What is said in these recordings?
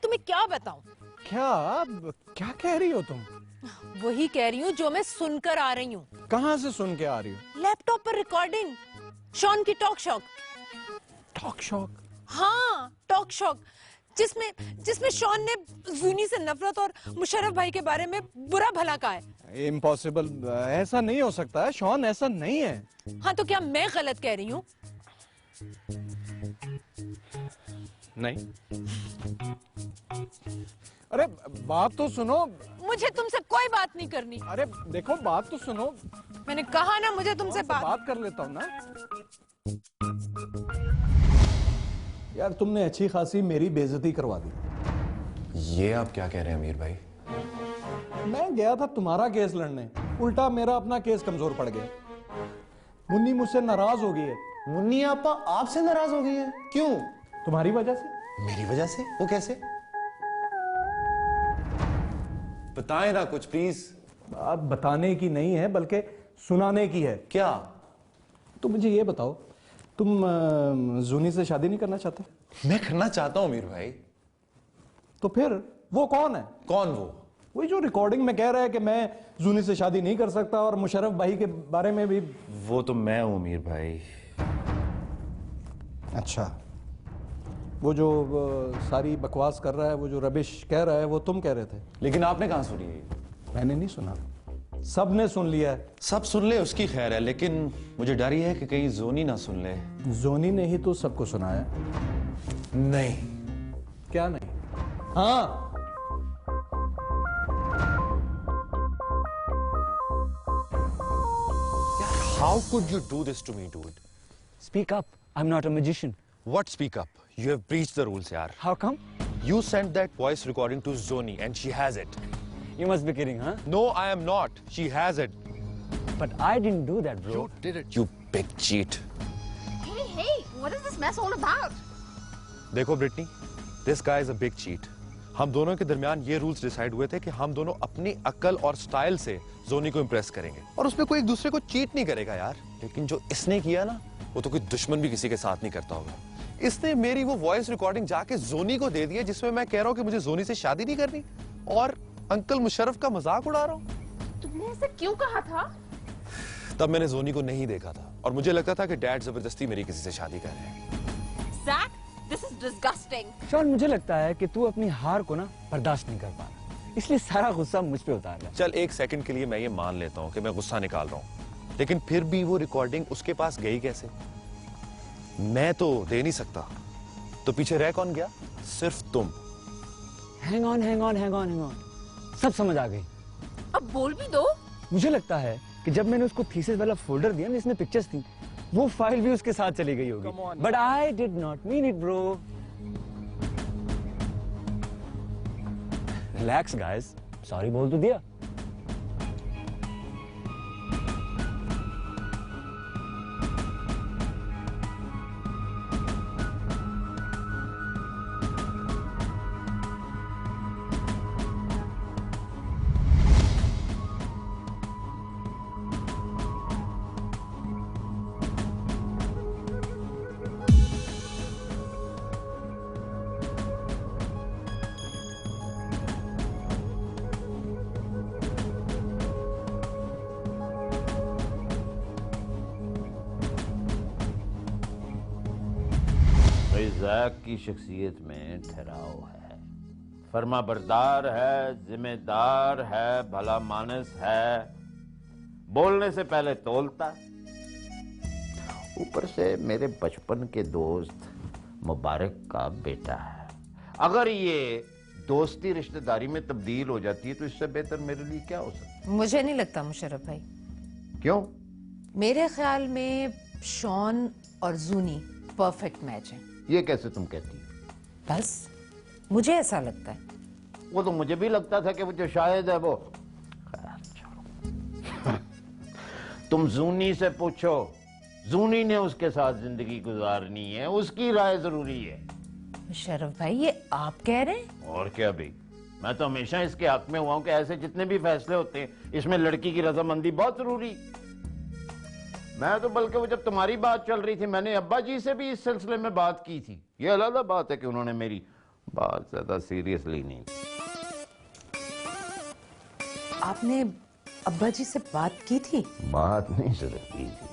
तुम्हें क्या बताऊं? क्या क्या कह रही हो तुम? वही कह रही हूँ जो मैं सुनकर आ रही हूँ। कहाँ से सुन के आ रही हो? लैपटॉप पर रिकॉर्डिंग, शॉन की टॉक शॉक। Talk shock? हाँ, टॉक शॉक, जिसमें जिसमें शॉन ने जूनी से नफरत और मुशर्रफ भाई के बारे में बुरा भला कहा है। इम्पॉसिबल, ऐसा नहीं हो सकता है शॉन, ऐसा नहीं है। हाँ, तो क्या मैं गलत कह रही हूँ? नहीं। अरे बात तो सुनो। मुझे तुमसे कोई बात नहीं करनी। अरे देखो बात तो सुनो। मैंने कहा ना मुझे तुमसे बात कर लेता हूँ ना। यार तुमने अच्छी खासी मेरी बेइज्जती करवा दी। ये आप क्या कह रहे हैं अमीर भाई? मैं गया था तुम्हारा केस लड़ने, उल्टा मेरा अपना केस कमजोर पड़ गया। मुन्नी मुझसे नाराज हो गई है। मुन्नी आपा आपसे नाराज हो गई है? क्यों? तुम्हारी वजह से। मेरी वजह से? वो कैसे? बताएं ना कुछ प्लीज। बात बताने की नहीं है बल्कि सुनाने की है। क्या? तो मुझे ये बताओ, तुम जूनी से शादी नहीं करना चाहते? मैं करना चाहता हूं अमीर भाई। तो फिर वो कौन है? कौन वो? वही जो रिकॉर्डिंग में कह रहा है कि मैं जूनी से शादी नहीं कर सकता और मुशर्रफ भाई के बारे में भी। वो तो मैं हूं अमीर भाई। अच्छा, वो जो सारी बकवास कर रहा है, वो जो रबिश कह रहा है, वो तुम कह रहे थे? लेकिन आपने कहां सुनी है? मैंने नहीं सुना, सब ने सुन लिया है। सब सुन ले उसकी खैर है, लेकिन मुझे डर ही है कि कहीं जोनी ना सुन ले। जोनी ने ही तो सबको सुनाया। नहीं। क्या नहीं? हाँ। How could you do this to me, dude? Speak up. I'm not a magician. What speak up? You have breached the rules, yaar. How come? You sent that voice recording to Zoni and she has it. You must be kidding, huh? No, I am not. She has it. But I didn't do that, bro. You did it. You big cheat. Hey, what is this mess all about? देखो Britney, this guy is a big cheat. हम दोनों के दरमियान ये rules decide हुए थे कि हम दोनों अपनी अक्ल और स्टाइल से जोनी को इम्प्रेस करेंगे और उसमें कोई एक दूसरे को चीट नहीं करेगा यार। लेकिन जो इसने किया ना, वो तो कोई दुश्मन भी किसी के साथ नहीं करता होगा। इसने मेरी वो वॉइस रिकॉर्डिंग जाके जोनी को दे दिया जिसमें मैं कह रहा हूँ कि मुझे जोनी से शादी नहीं करनी और अंकल मुशर्रफ का मजाक उड़ा रहा हूँ। तुमने ऐसे क्यों कहा था? तब मैंने जोनी को नहीं देखा था और मुझे लगता था कि डैड जबरदस्ती मेरी किसी से शादी कर रहे हैं। Zach, this is disgusting. Sean, मुझे लगता है कि तू अपनी हार को ना बर्दाश्त नहीं कर पा रहा, इसलिए सारा गुस्सा मुझ पे उतार रहा है। चल एक सेकंड के लिए मैं ये मान लेता हूँ कि मैं गुस्सा निकाल रहा हूँ, लेकिन फिर भी वो रिकॉर्डिंग उसके पास गई कैसे? मैं तो दे नहीं सकता, तो पीछे रह कौन गया? सिर्फ तुम। Hang on, hang on, hang on, hang on, सब समझ आ गई। अब बोल भी दो। मुझे लगता है कि जब मैंने उसको थीसिस वाला फोल्डर दिया जिसमें पिक्चर्स थी, वो फाइल भी उसके साथ चली गई होगी। But I did not mean it, bro. Relax guys, sorry बोल तो दिया। जैक की शख्सियत में ठहराव है, फर्मा बरदार है, जिम्मेदार है, भला मानस है, बोलने से पहले तोलता, ऊपर से मेरे बचपन के दोस्त मुबारक का बेटा है। अगर ये दोस्ती रिश्तेदारी में तब्दील हो जाती है तो इससे बेहतर मेरे लिए क्या हो सकता है? मुझे नहीं लगता मुशर्रफ भाई। क्यों? मेरे ख्याल में शॉन और जूनी परफेक्ट मैच है। ये कैसे तुम कहती हो? बस मुझे ऐसा लगता है। वो तो मुझे भी लगता था कि वो जो शायद है वो। तुम जूनी से पूछो, जूनी ने उसके साथ जिंदगी गुजारनी है, उसकी राय जरूरी है। मुशर्रफ भाई, ये आप कह रहे हैं? और क्या भाई, मैं तो हमेशा इसके हक में हुआ हूं कि ऐसे जितने भी फैसले होते हैं इसमें लड़की की रजामंदी बहुत जरूरी। मैं तो बल्कि वो जब तुम्हारी बात चल रही थी मैंने अब्बा जी से भी इस सिलसिले में बात की थी। ये अलग बात है कि उन्होंने मेरी बात ज्यादा सीरियसली नहीं। आपने अब्बा जी से बात की थी? बात नहीं सिर्फ की थी,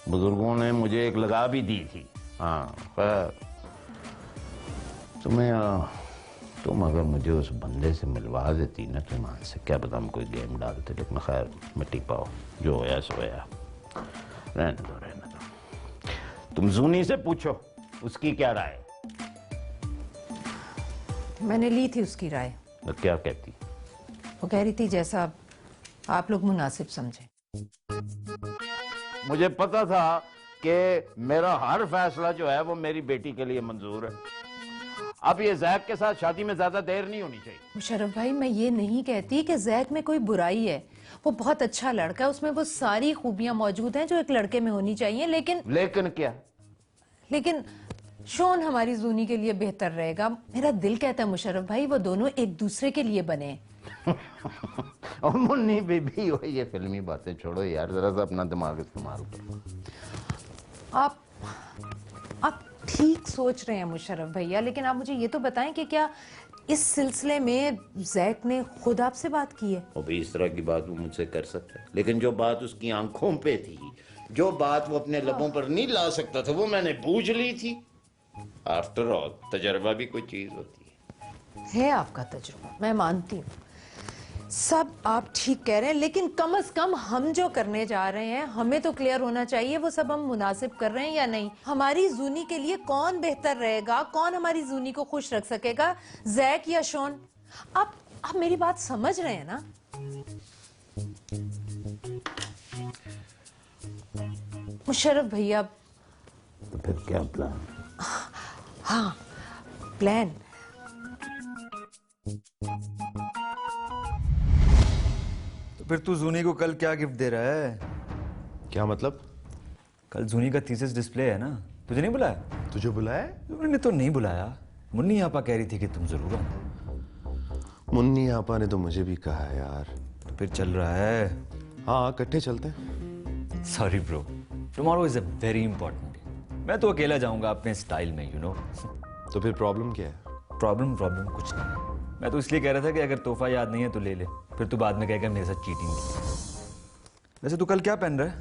बुजुर्गों ने मुझे एक लगा भी दी थी। हाँ खैर, तुम अगर मुझे उस बंदे से मिलवा देती ना तो मान से क्या पता हम कोई गेम डालते, लेकिन खैर मिट्टी पाओ, जो होया सो होया। रहने दो रहने दो। तुम जूनी से पूछो उसकी क्या राय। मैंने ली थी उसकी राय। तो क्या कहती? वो कह रही थी जैसा आप लोग मुनासिब समझे। मुझे पता था कि मेरा हर फैसला जो है वो मेरी बेटी के लिए मंजूर है। अब ये जैक के साथ शादी में ज्यादा देर नहीं होनी चाहिए। मुशर्रफ भाई, मैं ये नहीं कहती कि जैक में कोई बुराई है। वो बहुत अच्छा लड़का है, उसमें वो सारी खूबियां मौजूद हैं जो एक लड़के में होनी चाहिए। लेकिन क्या? लेकिन शोन हमारी जूनी के लिए बेहतर रहेगा। मेरा दिल कहता है मुशर्रफ भाई, वो दोनों एक दूसरे के लिए बने। और मुन्नी बीबी हो, ये फिल्मी बातें छोड़ो यार, जरा सा अपना दिमाग इस्तेमाल करो। आप ठीक सोच रहे हैं मुशर्रफ भैया, लेकिन आप मुझे ये तो बताएं कि क्या इस सिलसिले में जैक ने खुद आपसे बात की है? वो भी इस तरह की बात वो मुझसे कर सकता है, लेकिन जो बात उसकी आंखों पे थी, जो बात वो अपने लबों पर नहीं ला सकता था, वो मैंने बूझ ली थी। आफ्टर ऑल तजर्बा भी कोई चीज होती है आपका तजुर्बा, मैं मानती हूँ, सब आप ठीक कह रहे हैं, लेकिन कम से कम हम जो करने जा रहे हैं हमें तो क्लियर होना चाहिए वो सब हम मुनासिब कर रहे हैं या नहीं। हमारी जूनी के लिए कौन बेहतर रहेगा, कौन हमारी जूनी को खुश रख सकेगा, जैक या शोन? आप मेरी बात समझ रहे हैं ना? मुशर्रफ भैया, तो फिर क्या प्लान? हाँ प्लान। तो फिर तू जूनी को कल क्या गिफ्ट दे रहा है? क्या मतलब? कल जूनी का थीसिस डिस्प्ले है ना, तुझे नहीं बुलाया? तुझे बुलाया? मैंने तो नहीं बुलाया, मुन्नी आपा कह रही थी कि तुम जरूर आओ। मुन्नी आपा ने तो मुझे भी कहा है यार। तो फिर चल रहा है? हाँ इकट्ठे चलते हैं। Sorry bro, tomorrow is a very important day. मैं तो अकेला जाऊंगा अपने स्टाइल में, यू नो। तो फिर प्रॉब्लम क्या है? प्रॉब्लम कुछ नहीं। मैं तो इसलिए कह रहा था कि अगर तोहफा याद नहीं है तो ले ले, फिर तू बाद में कहेगा मेरे साथ चीटिंग की। वैसे तू कल क्या पहन रहा है?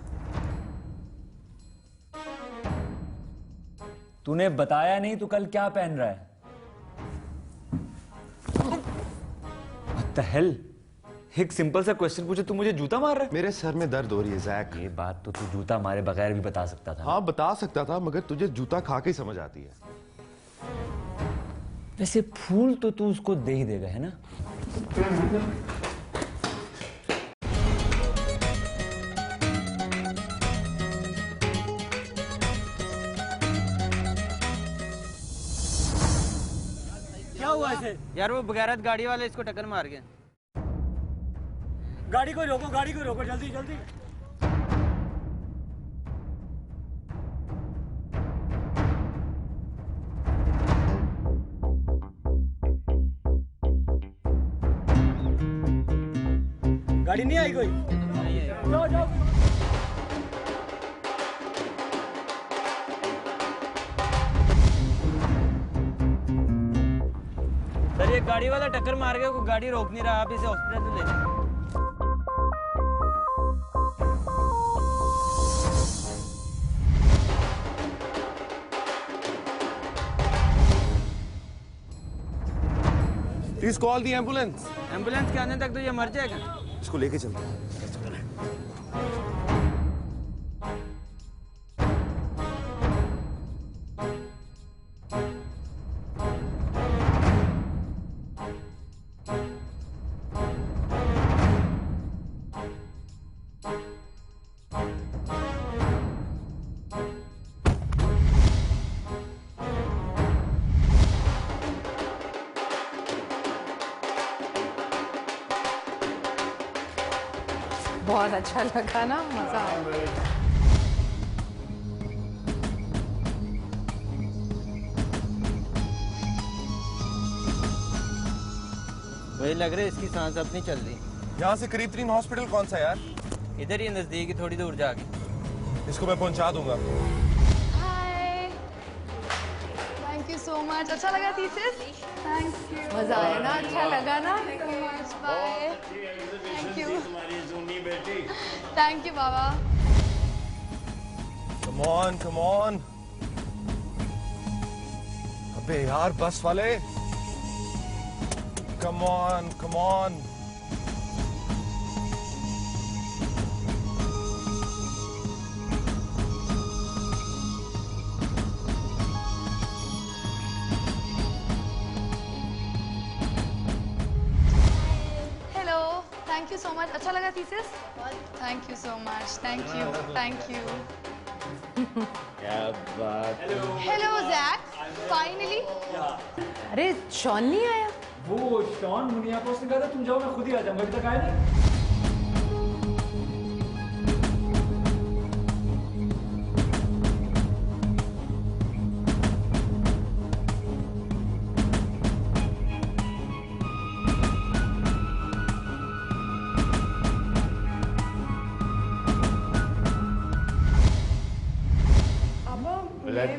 तूने बताया नहीं तू कल क्या पहन रहा है? What the hell? एक सिंपल सा क्वेश्चन पूछे तू मुझे जूता मार रहा है? मेरे सर में दर्द हो रही है जैक। ये बात तो तू जूता मारे बगैर भी बता सकता था। हाँ बता सकता था, मगर तुझे जूता खा के समझ आती है। वैसे फूल तो तू उसको दे ही देगा, है ना? क्या हुआ इसे? यार वो बगैरत गाड़ी वाले इसको टक्कर मार गए। गाड़ी को रोको जल्दी जल्दी। गाड़ी नहीं आई कोई? जाओ जाओ। सर ये गाड़ी वाला टक्कर मार गया, कोई गाड़ी रोक नहीं रहा, आप इसे हॉस्पिटल ले जाओ। Please call the ambulance. Ambulance के आने तक तो ये मर जाएगा। इसको लेके चलते हैं। बहुत अच्छा लगा ना, मजा आया। वही लग रहा है इसकी सांस अपनी चल रही। यहाँ से करीब तरीन हॉस्पिटल कौन सा यार? इधर ही नजदीक ही, थोड़ी दूर जाके। इसको मैं पहुंचा दूंगा। हाय, थैंक यू so much. अच्छा लगा थीसिस? Thank you. मजा आया ना? अच्छा लगा ना? Thank you so much. Bye. Thank you. तुम्हारी जूनी बेटी। Thank you, Baba. Come on, come on. अबे यार बस वाले। Come on, come on. Hello. Thank you so much. अच्छा लगा thesis? Thank you so much. Thank you. Thank you. क्या बात। Hello, Zach. Finally. अरे शॉन नहीं आया? वो शॉन मुनिया को उसने कहा था तुम जाओ मैं खुद ही आ जाऊंगा, अभी तक आया नहीं।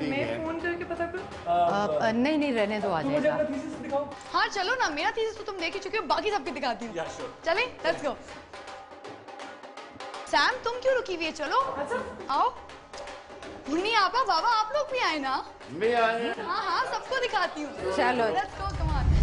मैं फोन करके पता कर। नहीं नहीं रहने दो, आ जाएगा। थीसिस दिखाओ। हाँ चलो ना, मेरा थीसिस तो तुम देख ही चुके हो, बाकी सबके दिखाती हूँ। चले, लेट्स गो। सैम तुम क्यों रुकी हुई है? चलो आओ। मुन्नी आपा बाबा आप लोग भी आए ना? मैं आया। हाँ हाँ सबको दिखाती हूँ। चलो। Let's go, come on.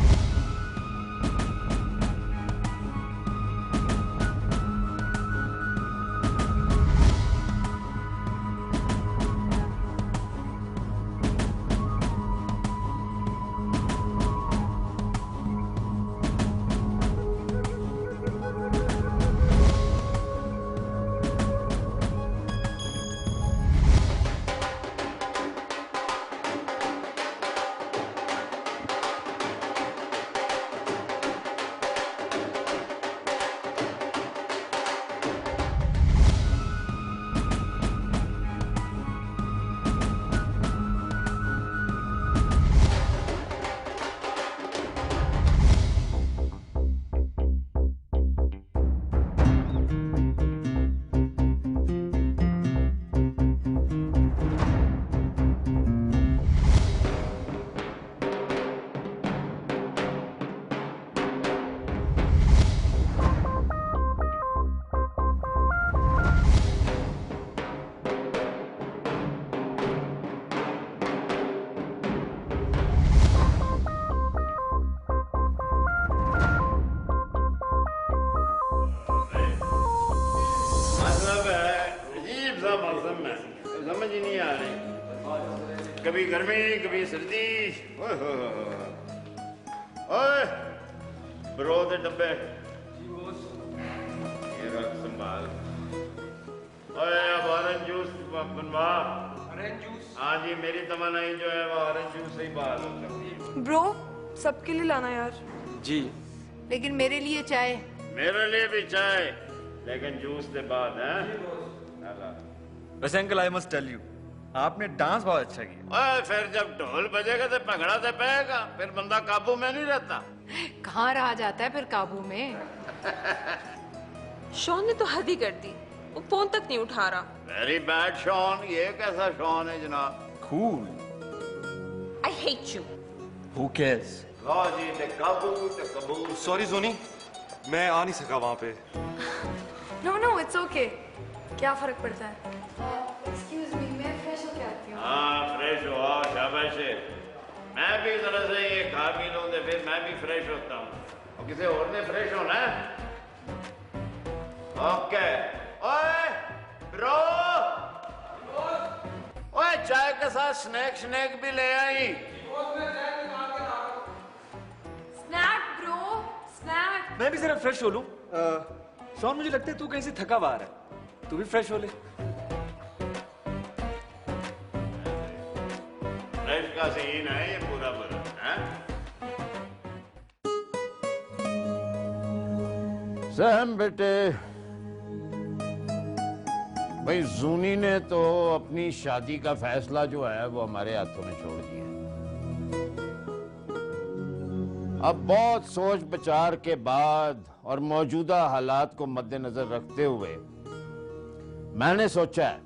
समझ ही नहीं आ रही, कभी गर्मी कभी सर्दी। ओए ब्रो दे डब्बे ये रख संभाल। ओए अब ऑरेंज जूस बनवा। Orange juice? हाँ जी, मेरी तमन्नाई जो है वो ऑरेंज जूस से ही बाहर होता। ब्रो सबके लिए लाना यार। जी लेकिन मेरे लिए चाय। मेरे लिए भी चाय, लेकिन जूस के बाद है। वैसे uncle I must tell you, आपने डांस बहुत अच्छा किया। ओए फिर जब ढोल बजेगा तो पगड़ा तो पेगा, फिर बंदा काबू में नहीं रहता। कहाँ रहा जाता है फिर काबू में। शॉन ने तो हद ही कर दी, वो फोन तक नहीं उठा रहा। वेरी बैड शॉन, ये कैसा शॉन है जनाब? Cool. I hate you. Who cares? लो जी, ते कबूल। सॉरी जोनी, मैं आ नहीं सका वहां पे। नो नो इट्स ओके, क्या फर्क पड़ता है। एक्सक्यूज मी, मैं फ्रेश होके आती हूँ। हाँ फ्रेश हो, आओ, शाबाश है। मैं भी जरा से ये खा पी लूं तो फिर मैं भी फ्रेश होता हूँ, और किसी और ने फ्रेश होना है। ओके। ओए ब्रो, ओए चाय के साथ स्नैक भी ले आई। Snack bro, snack. मैं भी जरा फ्रेश हो लूं। शॉन मुझे लगता है तू कहीं से थका हुआ है, तू भी फ्रेश हो ले। फ्रेश का सीन है ये पूरा बरस है। सहम बेटे, भाई जूनी ने तो अपनी शादी का फैसला जो है वो हमारे हाथों में छोड़ दिया। अब बहुत सोच विचार के बाद और मौजूदा हालात को मद्देनजर रखते हुए मैंने सोचा है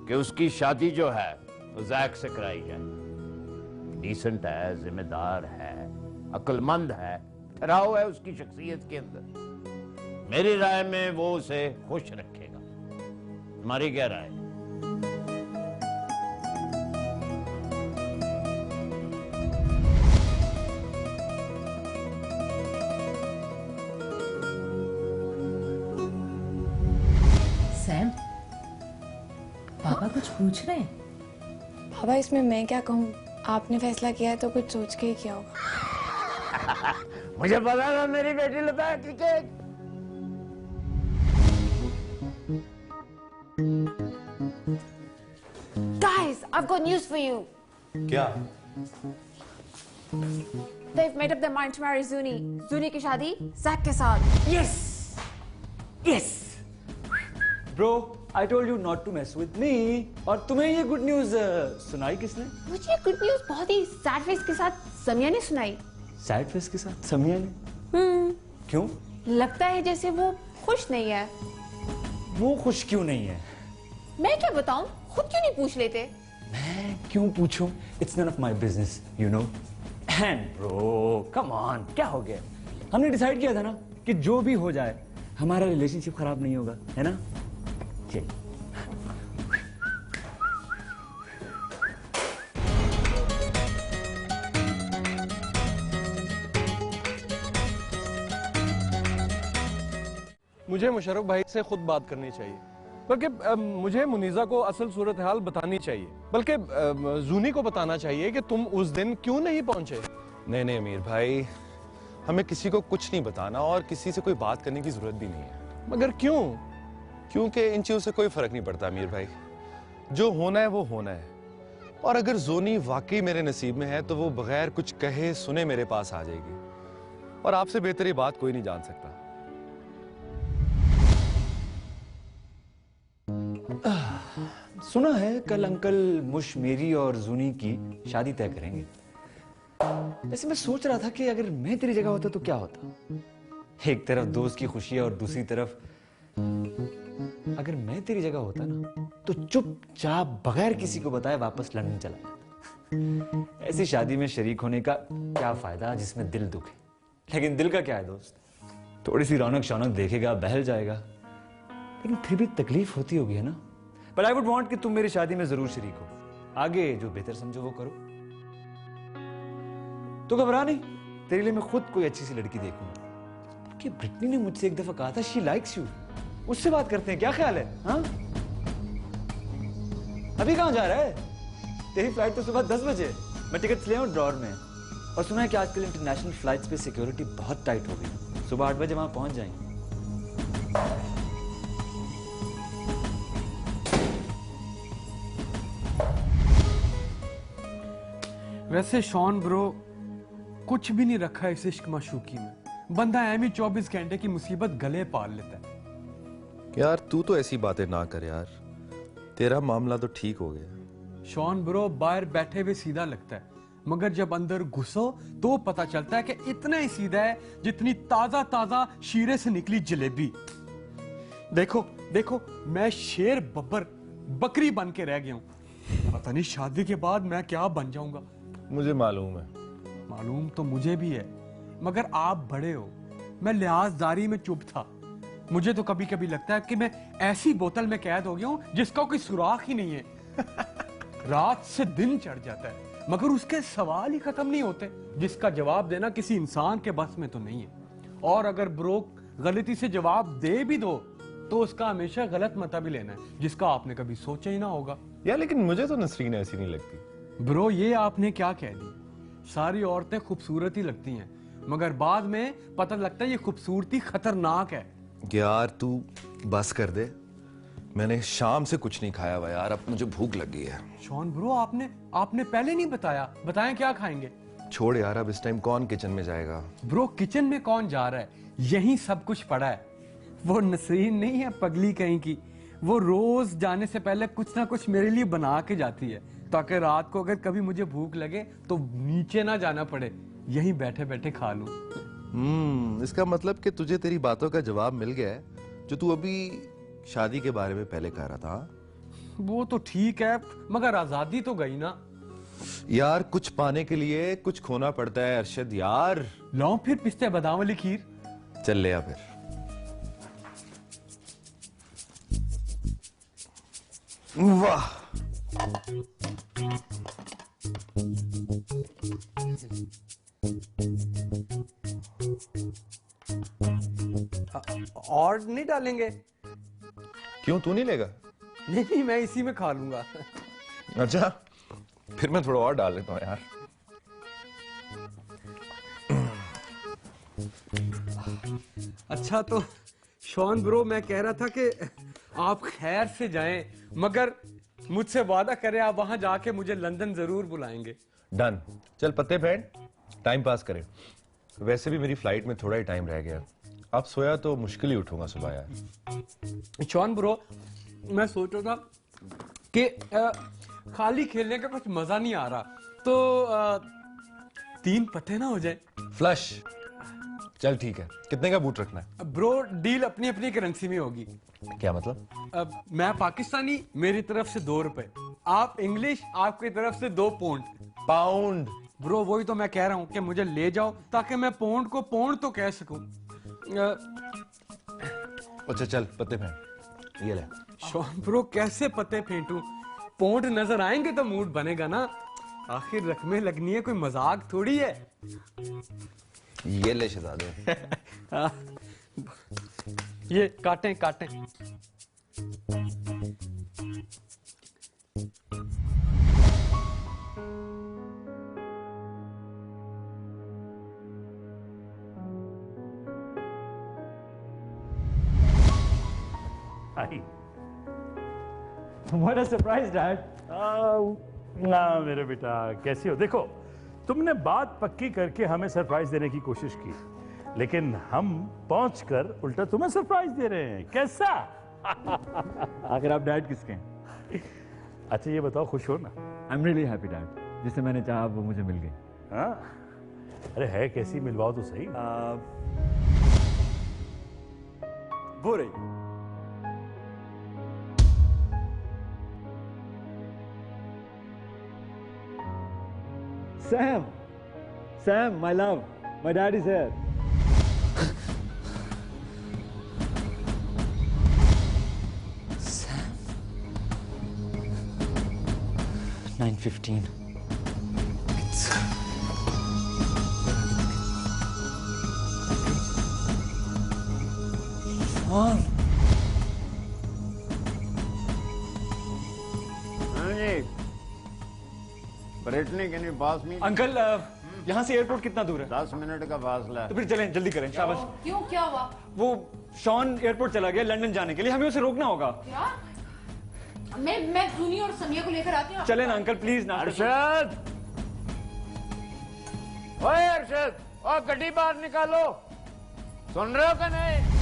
कि उसकी शादी जो है वो जैक से कराई जाए। डिसेंट है, जिम्मेदार है, अक्लमंद है, ठहराव है उसकी शख्सियत के अंदर। मेरी राय में वो उसे खुश रखेगा। तुम्हारी क्या राय? सैम, पापा कुछ पूछ रहे हैं? पापा इसमें मैं क्या कहूँ, आपने फैसला किया है तो कुछ सोच के ही किया होगा। मुझे पता था मेरी बेटी लता cricket. Guys, I've got news for you. क्या? They've made up their mind to marry Zuni. Zuni की शादी Zach के साथ. Yes! Yes! Bro, I told you not to mess with me. और तुम्हें ये गुड न्यूज सुनाई किसने? मुझे गुड न्यूज बहुत ही सैड फेस के साथ समिया ने सुनाई. सैड फेस के साथ समिया ने? क्यों? लगता है जैसे वो खुश नहीं है. वो खुश क्यों नहीं है? मैं क्या बताऊं? खुद क्यों नहीं पूछ लेते? मैं क्यों पूछूं? It's none of my business, you know. And bro, come on, क्या हो गया? हमने डिसाइड किया था ना कि जो भी हो जाए हमारा रिलेशनशिप खराब नहीं होगा, है ना? चल। मुझे मुशर्रफ भाई से खुद बात करनी चाहिए, बल्कि मुझे मुनीजा को असल सूरत हाल बतानी चाहिए, बल्कि जूनी को बताना चाहिए कि तुम उस दिन क्यों नहीं पहुंचे। नहीं नहीं अमीर भाई, हमें किसी को कुछ नहीं बताना और किसी से कोई बात करने की जरूरत भी नहीं है। मगर क्यों? क्योंकि इन चीजों से कोई फर्क नहीं पड़ता अमीर भाई। जो होना है वो होना है, और अगर जोनी वाकई मेरे नसीब में है तो वो बगैर कुछ कहे सुने मेरे पास आ जाएगी, और आपसे बेहतर ये बात कोई नहीं जान सकता। सुना है कल अंकल मुश मेरी और जूनी की शादी तय करेंगे। वैसे मैं सोच रहा था कि अगर मैं तेरी जगह होता तो क्या होता। एक तरफ दोस्त की खुशी और दूसरी तरफ अगर मैं तेरी जगह होता ना तो चुपचाप बगैर किसी को बताए वापस लंदन चला जाता। ऐसी शादी में शरीक होने का क्या फायदा जिसमें दिल दुखे। लेकिन दिल का क्या है दोस्त, थोड़ी सी रौनक शौनक देखेगा, बहल जाएगा, लेकिन फिर भी तकलीफ होती होगी, है ना। बट आई वुड वांट कि तुम मेरी शादी में जरूर शरीक हो। आगे जो बेहतर समझो वो करो। तो घबरा नहीं, तेरे लिए मैं खुद कोई अच्छी सी लड़की देखूंगा। कि ब्रिटनी ने मुझसे एक दफा कहा था शी लाइक्स यू, उससे बात करते हैं, क्या ख्याल है? हाँ, अभी कहां जा रहा है? तेरी फ्लाइट तो सुबह 10 बजे। मैं टिकट ले आऊं ड्रॉर में। और सुना है कि आजकल इंटरनेशनल फ्लाइट्स पे सिक्योरिटी बहुत टाइट हो गई। सुबह 8 बजे वहां पहुंच जाएंगे। वैसे शॉन ब्रो कुछ भी नहीं रखा इस इश्क माशूकी में। बंदा एम ही 24 घंटे की मुसीबत गले पाल लेता है। यार तू तो ऐसी बातें ना कर यार, तेरा मामला तो ठीक हो गया। शॉन ब्रो बाहर बैठे हुए सीधा लगता है, मगर जब अंदर घुसो तो पता चलता है कि इतना ही सीधा है जितनी ताजा ताजा शीरे से निकली जलेबी। देखो देखो, मैं शेर बब्बर बकरी बन के रह गया हूं। पता नहीं शादी के बाद मैं क्या बन जाऊंगा। मुझे मालूम है। मालूम तो मुझे भी है, मगर आप बड़े हो, मैं लिहाजदारी में चुप था। मुझे तो कभी कभी लगता है कि मैं ऐसी बोतल में कैद हो गया हूं जिसका कोई सुराख ही नहीं है। रात से दिन चढ़ जाता है मगर उसके सवाल ही खत्म नहीं होते, जिसका जवाब देना किसी इंसान के बस में तो नहीं है। और अगर ब्रो गलती से जवाब दे भी दो तो उसका हमेशा गलत मतलब ही लेना है, जिसका आपने कभी सोचा ही ना होगा। यार लेकिन मुझे तो नसरीन ऐसी नहीं लगती। ब्रो ये आपने क्या कह दी? सारी औरतें खूबसूरत ही लगती हैं, मगर बाद में पता लगता है ये खूबसूरती खतरनाक है। यार तू बस कर दे, मैंने शाम से कुछ नहीं खाया हुआ यार, अब मुझे भूख लग गई है। शॉन ब्रो आपने पहले नहीं बताया, बताएं क्या खाएंगे? छोड़ यार, अब इस टाइम कौन किचन में जाएगा? ब्रो किचन में कौन जा रहा है, यही सब कुछ पड़ा है। वो नसरीन नहीं है पगली कहीं की, वो रोज जाने से पहले कुछ ना कुछ मेरे लिए बना के जाती है, ताकि रात को अगर कभी मुझे भूख लगे तो नीचे ना जाना पड़े, यहीं बैठे बैठे खा लूं। इसका मतलब कि तुझे तेरी बातों का जवाब मिल गया है जो तू अभी शादी के बारे में पहले कह रहा था। वो तो ठीक है, मगर आजादी तो गई ना। यार कुछ पाने के लिए कुछ खोना पड़ता है अरशद यार। लाओ फिर पिस्ते बादाम वाली खीर। चल ले आ फिर। वाह, और नहीं डालेंगे? क्यों, तू नहीं लेगा? नहीं, मैं इसी में खा लूंगा। अच्छा, फिर मैं थोड़ा और डाल लेता हूँ यार। अच्छा तो शॉन ब्रो, मैं कह रहा था कि आप खैर से जाएं, मगर मुझसे वादा करें आप वहां जाके मुझे लंदन जरूर बुलाएंगे। डन। चल पत्ते फेंट, टाइम पास करें। वैसे भी मेरी फ्लाइट में थोड़ा ही टाइम रह गया। अब सोया तो मुश्किल ही उठूंगा सुबह यार। शॉन ब्रो, मैं सोच रहा था कि खाली खेलने का कुछ मजा नहीं आ रहा, तो 3 पत्ते ना हो जाए। फ्लश। चल ठीक है, कितने का बूट रखना है? ब्रो, डील अपनी अपनी करेंसी में होगी। क्या मतलब? मैं पाकिस्तानी, मेरी तरफ से 2 रुपए। आप इंग्लिश, आपकी तरफ से 2 पौंड। पाउंड? ब्रो वही तो मैं कह रहा हूँ कि मुझे ले जाओ ताकि मैं पौंड को पौंड तो कह सकूं। अच्छा चल पत्ते फेंट, ये ले। शॉन ब्रो, कैसे पत्ते फेंटूं? पौंड नजर आएंगे तो मूड बनेगा ना। आखिर रकमें लगनी है, कोई मजाक थोड़ी है। ये ले शहजादे। ये काटें काटें। What a surprise, Dad. ना मेरे बेटा, कैसी हो? देखो, तुमने बात पक्की करके हमें सरप्राइज देने की कोशिश की, लेकिन हम पहुंचकर उल्टा तुम्हें सरप्राइज दे रहे हैं। कैसा? आखिर आप डैड किसके हैं? अच्छा ये बताओ, खुश हो ना? I am really happy dad. जिसे मैंने चाहा वो मुझे मिल गई। हाँ? अरे है कैसी, मिलवाओ तो सही। वो रही। Sam! Sam, my love, my dad is here. Sam. 9:15. It's... Sean. Brittany can you pass me? Uncle, यहाँ से एयरपोर्ट कितना दूर है? 10 मिनट का फासला है। तो फिर चलें, जल्दी करें। शाबाश। क्यों, क्या हुआ? वो शॉन एयरपोर्ट चला गया लंदन जाने के लिए, हमें उसे रोकना होगा। क्या? मैं जूनी और समिया को लेकर आती हूँ। चलें ना अंकल, प्लीज ना। अरशद, ओए अरशद, ओ गड्डी बाहर निकालो। सुन रहे हो कि नहीं?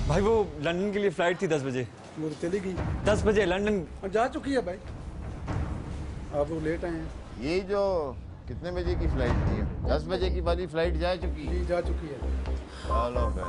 भाई वो लंदन के लिए फ्लाइट थी 10 बजे। वो चली गई 10 बजे लंदन जा चुकी है भाई। आप लोग लेट आए हैं। ये जो कितने बजे की फ्लाइट थी? 10 बजे की वाली फ्लाइट जा चुकी है? जी जा चुकी है। चलो फिर।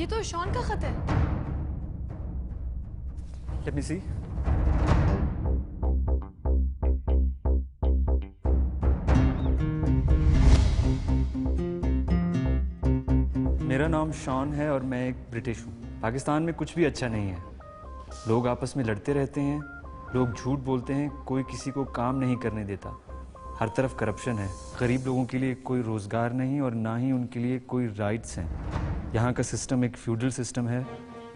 ये तो शॉन का खत है। लेट मी सी। मेरा नाम शॉन है और मैं एक ब्रिटिश हूँ। पाकिस्तान में कुछ भी अच्छा नहीं है। लोग आपस में लड़ते रहते हैं, लोग झूठ बोलते हैं, कोई किसी को काम नहीं करने देता, हर तरफ करप्शन है। गरीब लोगों के लिए कोई रोज़गार नहीं और ना ही उनके लिए कोई राइट्स हैं। यहाँ का सिस्टम एक फ्यूडल सिस्टम है।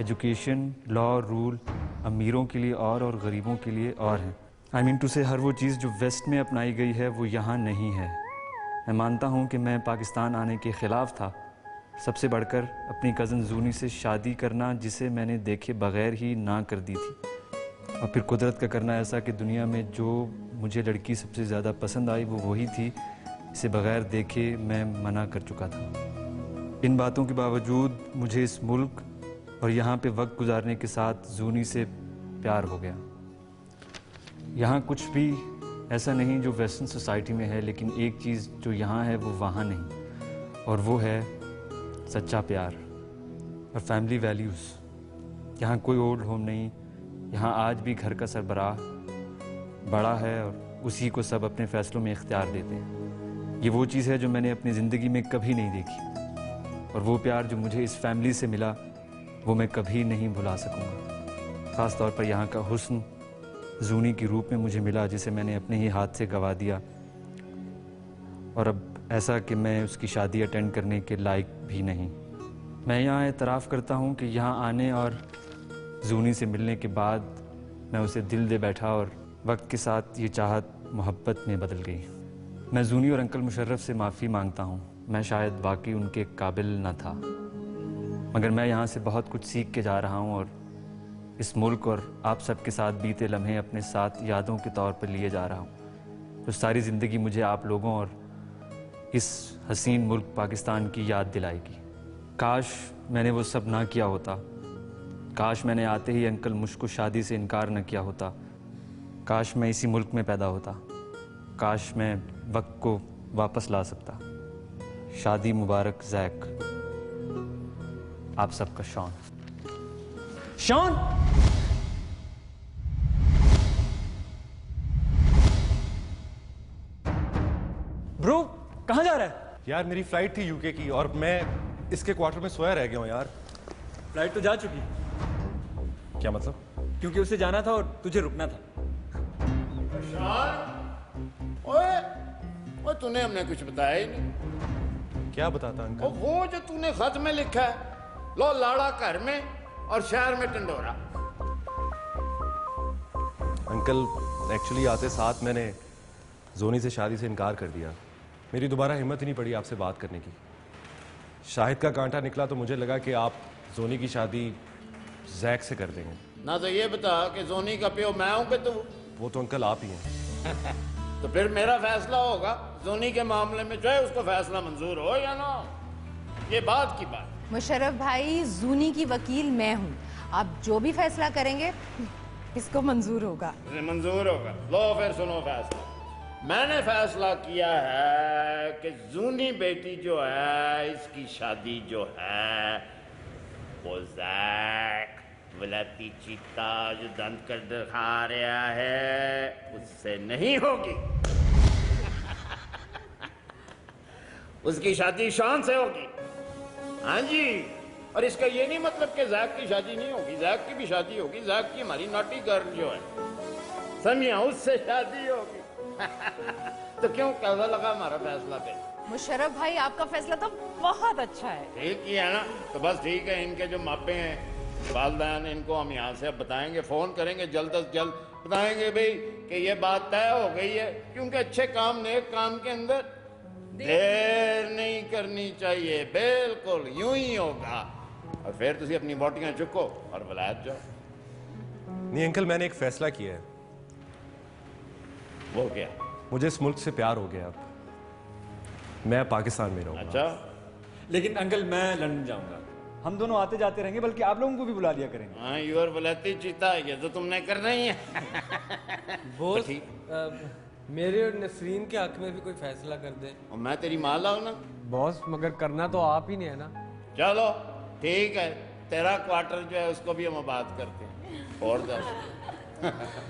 एजुकेशन, लॉ, रूल अमीरों के लिए और गरीबों के लिए और है। आई मीन टू से हर वो चीज़ जो वेस्ट में अपनाई गई है वो यहाँ नहीं है। मैं मानता हूँ कि मैं पाकिस्तान आने के ख़िलाफ़ था। सबसे बढ़कर अपनी कज़न जूनी से शादी करना, जिसे मैंने देखे बगैर ही ना कर दी थी। और फिर कुदरत का करना ऐसा कि दुनिया में जो मुझे लड़की सबसे ज़्यादा पसंद आई वो वही थी, इसे बगैर देखे मैं मना कर चुका था। इन बातों के बावजूद मुझे इस मुल्क और यहाँ पे वक्त गुजारने के साथ जूनी से प्यार हो गया। यहाँ कुछ भी ऐसा नहीं जो वेस्टर्न सोसाइटी में है, लेकिन एक चीज़ जो यहाँ है वो वहाँ नहीं, और वो है सच्चा प्यार और फैमिली वैल्यूज़। यहाँ कोई ओल्ड होम नहीं। यहाँ आज भी घर का सरबराह बड़ा है और उसी को सब अपने फ़ैसलों में इख्तियार देते हैं। ये वो चीज़ है जो मैंने अपनी ज़िंदगी में कभी नहीं देखी, और वो प्यार जो मुझे इस फैमिली से मिला वो मैं कभी नहीं भुला सकूँगा। ख़ास तौर पर यहाँ का हुस्न जूनी के रूप में मुझे मिला, जिसे मैंने अपने ही हाथ से गंवा दिया, और अब ऐसा कि मैं उसकी शादी अटेंड करने के लायक भी नहीं। मैं यहाँ एतराफ़ करता हूँ कि यहाँ आने और जूनी से मिलने के बाद मैं उसे दिल दे बैठा, और वक्त के साथ ये चाहत मोहब्बत में बदल गई। मैं जूनी और अंकल मुशर्रफ से माफ़ी मांगता हूँ। मैं शायद वाकई उनके काबिल न था, मगर मैं यहाँ से बहुत कुछ सीख के जा रहा हूँ, और इस मुल्क और आप सबके साथ बीते लम्हे अपने साथ यादों के तौर पर लिए जा रहा हूँ। तो सारी ज़िंदगी मुझे आप लोगों और इस हसीन मुल्क पाकिस्तान की याद दिलाएगी। काश मैंने वो सब ना किया होता। काश मैंने आते ही अंकल मुझको शादी से इनकार न किया होता। काश मैं इसी मुल्क में पैदा होता। काश मैं वक्त को वापस ला सकता। शादी मुबारक जैक। आप सबका शॉन। शॉन! ब्रो कहाँ जा रहा है? यार मेरी फ्लाइट थी यूके की, और मैं इसके क्वार्टर में सोया रह गया हूँ यार। फ्लाइट तो जा चुकी। क्या मतलब? क्योंकि उसे जाना था और तुझे रुकना था। ओए, ओए तूने हमने कुछ बताया ही नहीं। क्या बताता अंकल? वो जो तूने खत में लिखा है, लो लाड़ा घर में और शहर में टंडोरा। अंकल एक्चुअली आते साथ मैंने जोनी से शादी से इनकार कर दिया। मेरी दोबारा हिम्मत ही नहीं पड़ी आपसे बात करने की। शाहिद का कांटा निकला तो मुझे लगा कि आप जोनी की शादी जैक से कर देंगे। ना तो ये बता कि जोनी का प्यो मैं हूं कि तू? वो तो अंकल आप ही हैं। तो फिर मेरा फैसला होगा जोनी के मामले में, चाहे उसको फैसला मंजूर हो या ना। ये बात की बात। मुशर्रफ भाई, जूनी की वकील मैं हूँ। आप जो भी फैसला करेंगे इसको मंजूर होगा। मंजूर होगा। लो फिर सुनो फैसला। मैंने फैसला किया है कि जूनी बेटी जो है, इसकी शादी जो है वो जैक वलाती चीता जो दंत कर दिखा रहा है उससे नहीं होगी। उसकी शादी शॉन से होगी। हाँ जी। और इसका ये नहीं मतलब कि जैक की शादी नहीं होगी। जैक की भी शादी होगी। जैक की हमारी नॉटी गर्ल जो है, समझिया, उससे शादी होगी। तो क्यों कैसा लगा हमारा फैसला पे? मुशर्रफ भाई, आपका फैसला तो बहुत अच्छा है। ठीक ही है ना? तो बस ठीक है। इनके जो मापे हैं, वालदैन, इनको हम यहाँ से अब बताएंगे, फोन करेंगे, जल्द अज जल्द बताएंगे भाई कि ये बात तय हो गई है। क्योंकि अच्छे काम, नेक काम के अंदर देर नहीं करनी चाहिए। बिल्कुल यूं ही होगा। और फिर तुम अपनी बोटियां चुको और वलायत जाओ। नहीं अंकल, मैंने एक फैसला किया है। वो क्या? मुझे इस मुल्क से प्यार हो गया। अब मैं पाकिस्तान में रहूंगा। अच्छा। लेकिन अंकल मैं लंदन जाऊंगा। हम दोनों आते जाते रहेंगे, बल्कि आप लोगों को भी बुला लिया करेंगे। हाँ, यूर वलायती चीता, ये तो तुमने करना ही है। बोस, मेरे और नसरीन के हक में भी कोई फैसला कर दे। और मैं तेरी माँ लाऊं ना? बॉस, मगर करना तो आप ही ने है ना। चलो ठीक है, तेरा क्वार्टर जो है उसको भी हम आबाद करते हैं। और दस।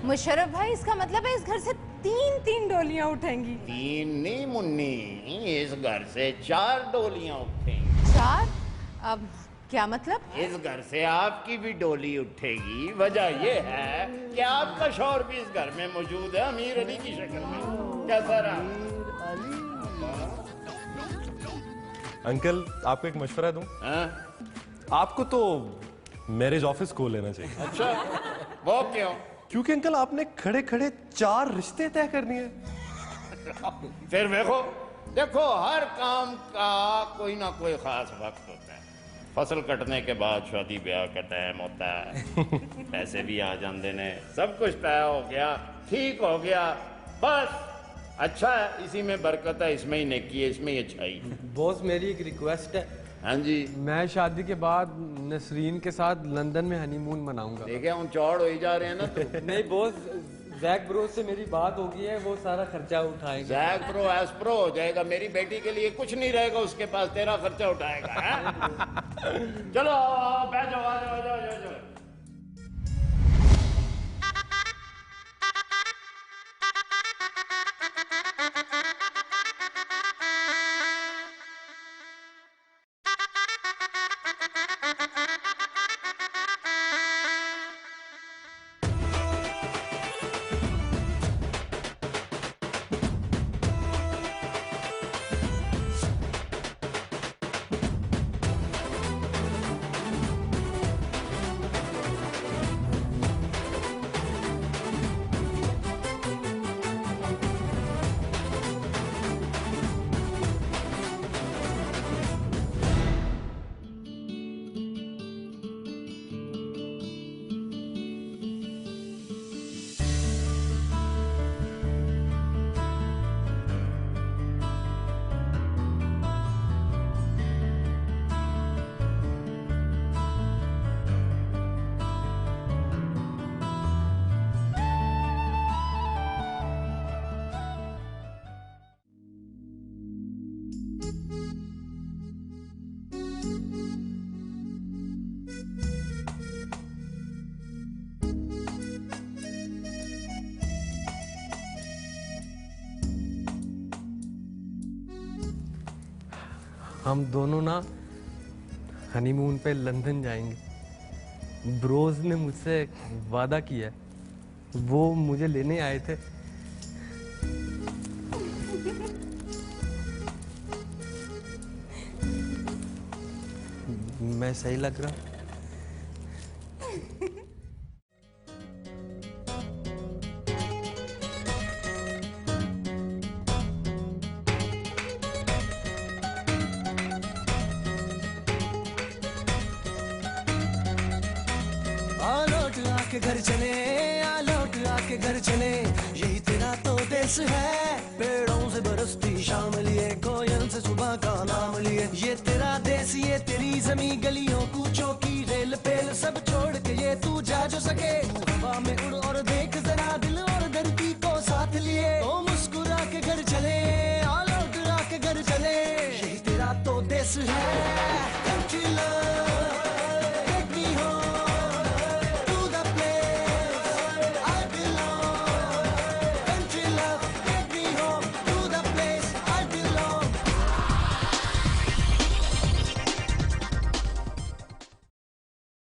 मुशर्रफ भाई, इसका मतलब है इस घर से 3 डोलियां उठेंगी। 3 नहीं मुन्नी, इस घर से 4 डोलियां उठेंगी। 4? अब क्या मतलब? इस घर से आपकी भी डोली उठेगी। वजह यह है कि आपका शौहर भी इस घर में मौजूद है, अमीर अली की शक्ल में। कैसा रहा? अंकल, आपको एक मशवरा दूं? आपको तो मैरिज ऑफिस खोल लेना चाहिए। अच्छा, वो क्यों? क्योंकि अंकल आपने खड़े खड़े 4 रिश्ते तय करनी है। फिर देखो हर काम का कोई ना कोई खास वक्त होता है। फसल कटने के बाद शादी ब्याह का टाइम होता है। पैसे भी आ जाते ने, सब कुछ तय हो गया, ठीक हो गया, बस अच्छा है, इसी में बरकत है, इसमें ही नेकी है, इसमें ही अच्छाई। बॉस, मेरी एक रिक्वेस्ट है। हाँ जी। मैं शादी के बाद नसरीन के साथ लंदन में हनीमून मनाऊंगा। देखिए हम चौड़ हो ही जा रहे हैं ना। तो नहीं बॉस, जैक ब्रो से मेरी बात हो गई है, वो सारा खर्चा उठाएगा। जैक ब्रो एस्प्रो हो जाएगा, मेरी बेटी के लिए कुछ नहीं रहेगा उसके पास, तेरा खर्चा उठाएगा। चलो आओ, बैठ जाओ, आ जाओ, आ जाओ। हम दोनों ना हनीमून पे लंदन जाएंगे। ब्रोज ने मुझसे वादा किया है, वो मुझे लेने आए थे। मैं सही लग रहा? घर चले, आ लौट आके घर चले, यही तेरा तो देश है। पेड़ों से बरसती शाम लिए, कोयल से सुबह का नाम लिए, ये तेरा देश, ये तेरी जमी, गलियों कूचों की रेल पेल सब छोड़ के ये तू जा जो सके। हवा में उड़ और देख जरा, दिल और धरती को साथ लिए, तो मुस्कुरा के घर चले, आ लौट आके घर चले, यही तेरा तो देश है।